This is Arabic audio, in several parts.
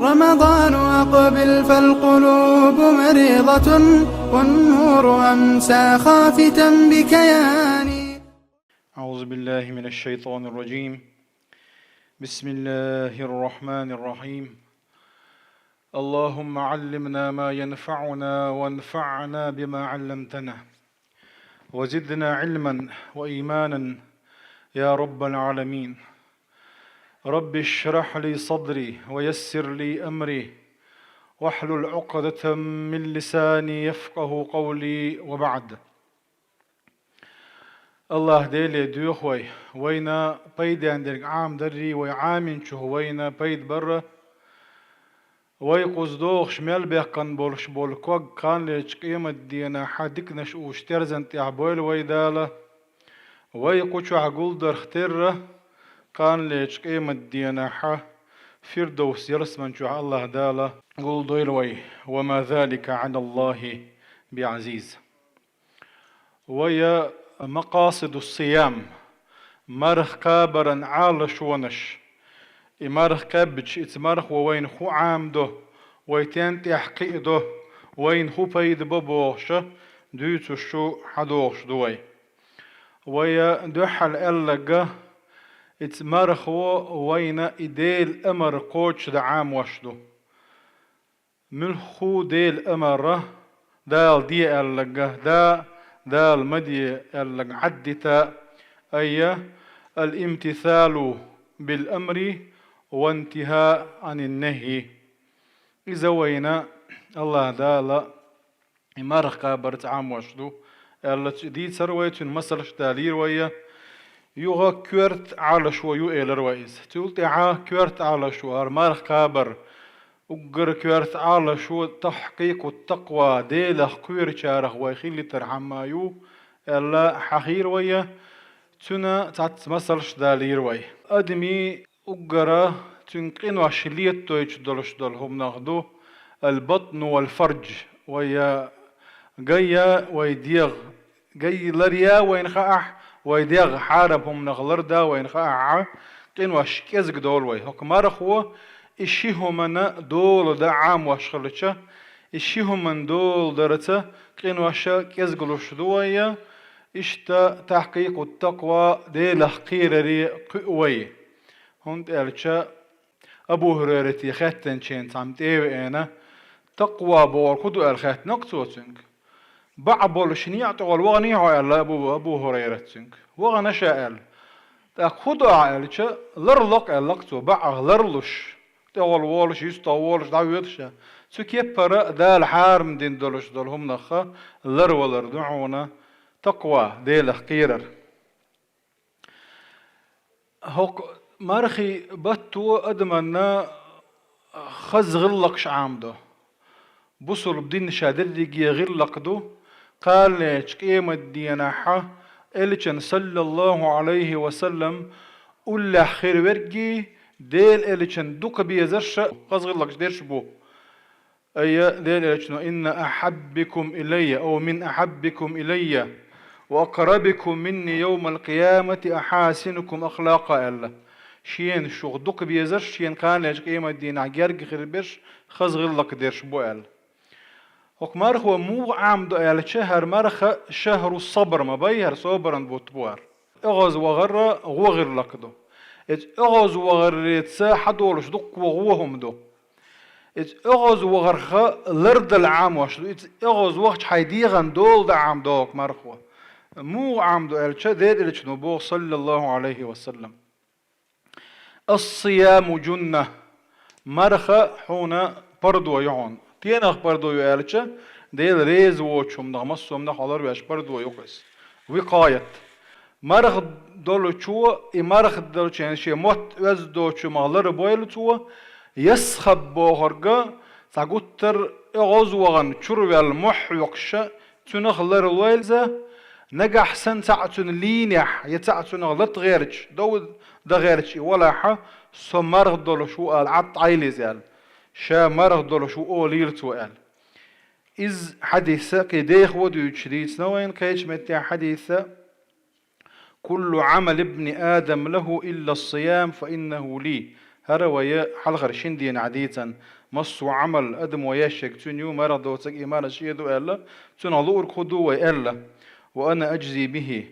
رمضان أقبل فالقلوب مريضة والنور أمسى خافتا بكياني. أعوذ بالله من الشيطان الرجيم. بسم الله الرحمن الرحيم. اللهم علمنا ما ينفعنا وانفعنا بما علمتنا وزدنا علما وإيمانا يا رب العالمين. رب اشرح لي صدري ويسر لي أمري واحلل عقدة من لساني يفقه قولي. وبعد. الله ديلي دوخوي وينا بيد عندك عام دري ويعامن شو وينا بيد برا ويقص دوخ شمال بيقن بولش بولكوغ كان ليش قيمة دينا حدك نش وشترزنت يعبويل ويداله ويقوشو عقول در اختره كان ليش قيمة دينا حا فردوس يرسمن شو الله داله قول دويلوي وما ذلك على الله بعزيز. ويا مقاصد الصيام مرخ كابرا عالش ونش إمارخ كابج إتمارخ ووين خو عامده ويتين تحقيقده وين خو بيد ببوغش دوتو شو حدوغش دوي ويا دوحل ألقى إتمارخ وين إديل أمر قوش دا عام وشدو ملخو ديل أمر دال دي ألقى دال مدي ألقى عدتا أي الامتثال بالأمر وانتهاء عن النهي. إذا وينا الله دالا إمارخ كابرت عام وشدو التي دي سرويت مسلش دالير ويا يوغا كورت على شو يو إلر ويز تقول تعا كورت على شو مارخ كابر وقر كورت على شو تحقيق التقوى ديلخ كور شارخ ويخيلي ترحما يو إلا حخير ويا تنا تعت مسلش دالير وي أدمي وقرا تنقين وشليت تويش دولش دولهم ناخدو البطن والفرج ويا جايا ويديغ جاي لريا وين خاح ويديغ حاربهم نغلردا وين خاح قين وش كيزق دول وي هك مرخو إشيهم أنا دول دا عام وشخلتشا إشيهم من دول درته قين وش كيزقلوش دويا إشتا تحقيق التقوى دي لحقيرري قوي هند ألشا أبو هريرة يختن شين تعمتيه أنا تقوى بور خدو الخات نقطوتنك بعبول شنيع تقول وغني على أبو هريرة تنك وغنا شاءل تأخذ ألشا لرلق اللقطو بع لرلش تقول والش يستوالش دعوتشا سكيب برا دال حارم دين دولش دولهم نخا لر ولر دعونا تقوى دي لحقيرر هوك مرخي بطو أدمنا خز غلقش عامدو بصل بدين شادر دي غلق دو قال ليش قيمة ديناحة إلشن صلى الله عليه وسلم أولا خير ورقي ديل إلشن دوك بيزرش خز غلقش ديرش بو أي ديل إلشن إن أحبكم إلي أو من أحبكم إلي وأقربكم مني يوم القيامة أحاسنكم أخلاقا ألا شين شو دوك بيزرش شين كان ليش قيمة دين عجرق خربش خز غلق ديرش بو ألا وكمارخ هو مو عام دو ألا شهر مرخ شهر الصبر ما بيهر صبرا بوتبوار اغز وغر غوغر لقدو اغز وغر يتسا حدولش دوك وغوهم دو اغز وغرخ لرد العام وشدو اغز وقت حيديغن دول دا عام دوك مرخوه مو عمدو ألشا ديد إلش نبوغ صلى الله عليه وسلم. الصيام جنة مرخة حونا بردو يعون تينخ بردو يألشا ديل ريز ووشم نغمسهم نخالر ويش بردو يقس وقايت مرخ دولو شو مرخ دولو شي موت وزدو شو مغلر بويلو شو يسخب بوغرقا تاقوتر اغزوغن شروع المح يقشا تنخلر ويلزا نجح سن تعتن لينح يتعتن غلط غيرش دو ده غيرش ولا ح سمرغ دول شو قال عط عيلي زال شا مرغ دول شو أوليل توال إز حديثة كديخ ودو يشريت نوين كيش متى حديثة كل عمل ابن آدم له إلا الصيام فإنه لي هر ويا حلقة شندين عديتا مصو عمل أدم وياشك تنيو مرض وتك إيمان شيدو ألا تنالور خدو ألا وأنا أجزي به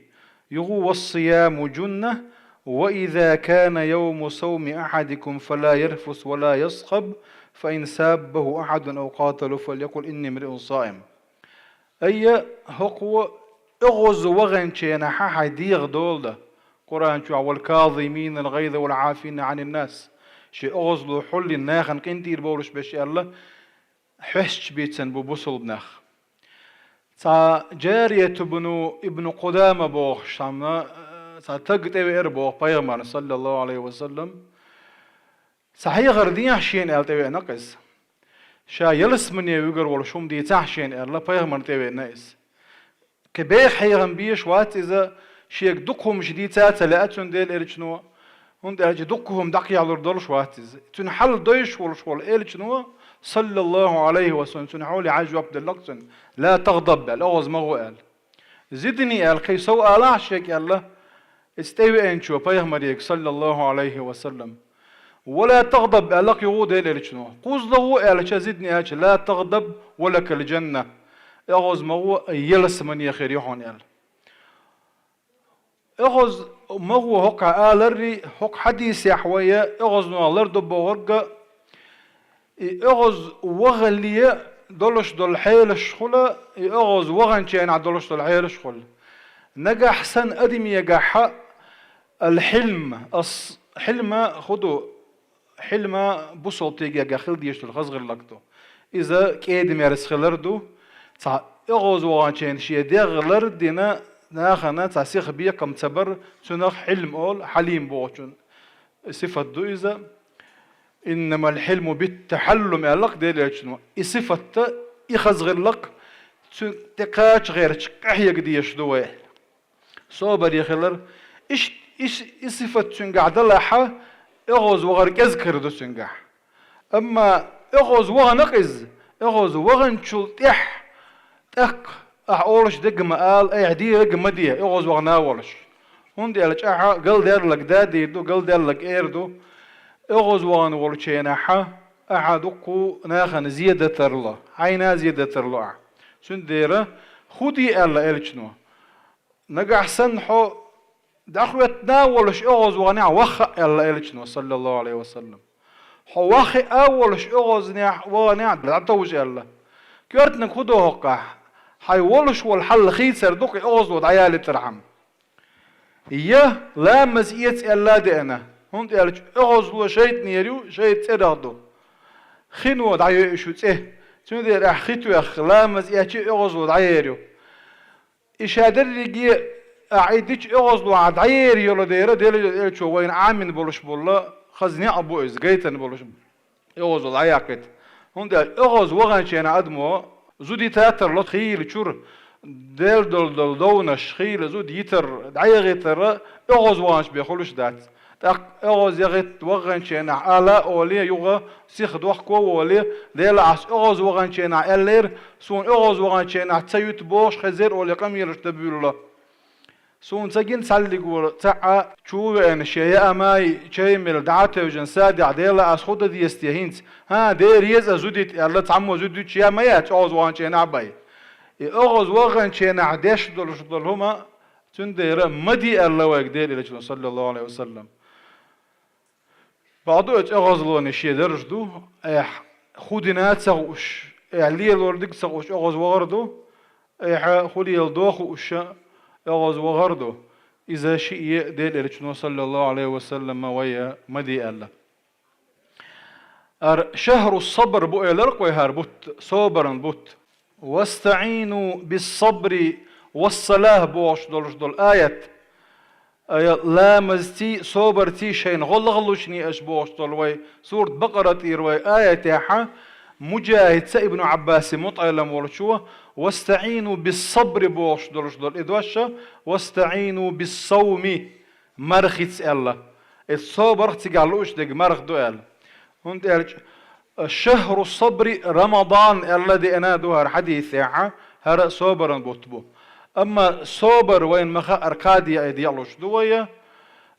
يغو والصيام جنة وإذا كان يوم صوم أحدكم فلا يرفث ولا يصخب فإن سابه أحد أو قاتله فليقل إني امرئ صائم أي هقو اغز وغن شينا حديغ دولده قرآن شو والكاظمين الغيظ والعافين عن الناس شي اغز لو حل الناخن قنتير بولش بشي الله حش بيتسن ببصل بناخ تا جارية ابن قدامة بوخ شامنا تا تقت اي اربوخ بيغمان صلى الله عليه وسلم صحيح غردين حشين ال تبي نقص شا يلس من يوغر والشوم دي تحشين ال بيغمان تبي نقص كبيخ حيغن بيش وات إذا شيك دقهم شديدات لأتون ديل إلشنوا هند أجي دقهم دقي على الدرش وات إذا تنحل دويش والشوال إلشنوا صلى الله عليه وسلم تنحولي عجو عبد اللقطن لا تغضب الأغز مغوال زدني القي سوء لا شيك الله استوي انشو بيغمريك صلى الله عليه وسلم ولا تغضب ألق يغود إلشنوا قوزله ألش زدني ألش لا تغضب ولك الجنة اغوز مغو يلس من يخير يحون يال اغوز مغو هق آلري هق حديث يحوية اغوز نوالر دبو ورقا اغوز وغلية دولش دول حيل الشخلة اغوز وغن شين عدولش دول حيل الشخلة نجا حسن ادم يجاح الحلم حلم خدو حلم بصوتي جا خلد يشتل خزغر لقطو اذا كيدم يرس خلردو تا اغوز وغانشين شي دغلر دينا ناخنا تا سيخ بيا كم تبر تنخ حلم اول حليم بوچون صفه دو اذا انما الحلم بالتحلم علق ديل شنو صفه يخزغر لك تقاش غير تقحي قديش دو صوبر يخلر ايش صفه تنقع دلحه اغوز وغر اذكر دو تنقع اما اغوز وغنقز اغوز وغنشل تح تك أولش دق ما قال أي عدي دق ما دي يغوز وغنا أولش هندي على جاها قل دير لك دادي دو قل دير لك إيردو يغوز وغنا ولشينا حا أحدكو ناخن زيادة الله عينا زيادة الله سنديرة خدي الله إلشنو نجح سنحو دخلتنا ولش يغوز وغنا وخ الله إلشنو صلى الله عليه وسلم حو وخ أولش يغوز نيح وغنا لا توج الله كيرتنا خدو هقه حي ولش والحل خيت سردوك اغز ودعيالي ترحم اياه لا مزيت الا دينا هند يالج اغز وشيت نيريو شيت تردو خين ودعيو شو تيه تندي راح خيتو اخ لا مزيت اغز ودعيريو اشادر رجي اعيدش اغز ودعيريو لو ديره ديل شو وين عامن بولش بولا خزني ابو از جيتن بولش اغز ودعياكت هند اغز وغنشينا ادمو زودي تاتر لط خيل شور دل دل دل دونش خيل زود يتر دعي غيتر اغوز وانش بيخلوش دات اغوز يغيت وغنشينا على اولي يوغا سيخ دوخكو اولي ديل عس اغوز وغنشينا الير سون اغوز وغنشينا تسيوت بوش خزير اولي قميرش تبيلو سون سجين ساليغور تاع شو ان شيء اماي شيمل دعته وجن سادع ديلا اس خود دي استهينت ها دير يز زوديت الله تعمو زوديت شي ما يات اوز وان شي نعباي اوز وغن شي نعدش دول هما تندير مدي الله ويقدر الى صلى الله عليه وسلم بعضو اوز لون شي درجدو خودينات سغوش علي لوردك سغوش اوز وغردو خولي الدوخ وش اغوز وغردو إذا شيء ديل إلشنو صلى الله عليه وسلم ويا مدي الله شهر الصبر بو إلرق ويهار بوت صبرا بوت واستعينوا بالصبر والصلاة بوش دول آيات لا مزتي صبرتي شين غلوشني أشبوش دول وي سورة بقرة إيروي آية ياحا مجاهد ابن عباس مطعلم ورشوه واستعينوا بالصبر بوش دول إدواشا واستعينوا بالصوم مرخيت الله الصبر تقالوش دق مرخ دوال هند الشهر الصبر رمضان الذي أنادوها الحديث ياحا هرأ صبرا بوتبو أما صبر وين مخا أركاديا إديالوش دوية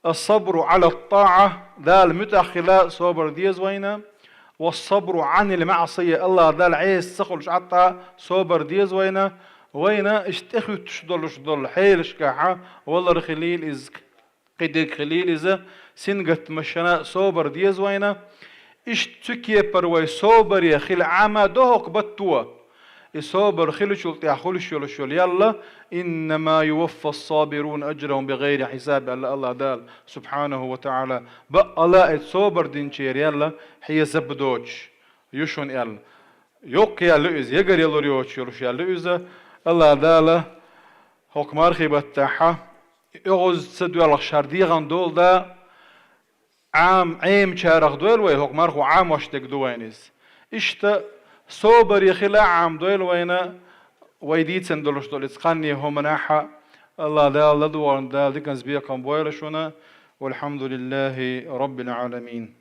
الصبر على الطاعة دال متأخلة صبر ديز وينا، والصبر عن المعصية الله دال عيس سخلش عطا صبر ديز وينا اشتخي تشدل حيلش كاحا والله رخليل إز قدك خليل إذا سنقت مشنا صبر ديز وينا اشتكي بروي صبر يا خل عما دوك بتوا الصبر خلشول تاخلشول شول يلا إنما يوفى الصابرون أجرهم بغير حساب الله دال سبحانه وتعالى بقى لا الصبر دينشير يلا هي زبدوش يشون يلا يوك يا لؤز يقر يلا ريوش يلوش يا لؤز الله دال حكمار خيبتاحا يغز سدو يلا شارديغان دول دا عام شارخ دول وي حكمار خو عام واشتك دوينيز اشتا صوبر يخلا عام دويل وينا ويديت سندلوش دول اتقاني هم ناحا الله دال دوان دال دي كان زبيقا بويلشونا والحمد لله رب العالمين.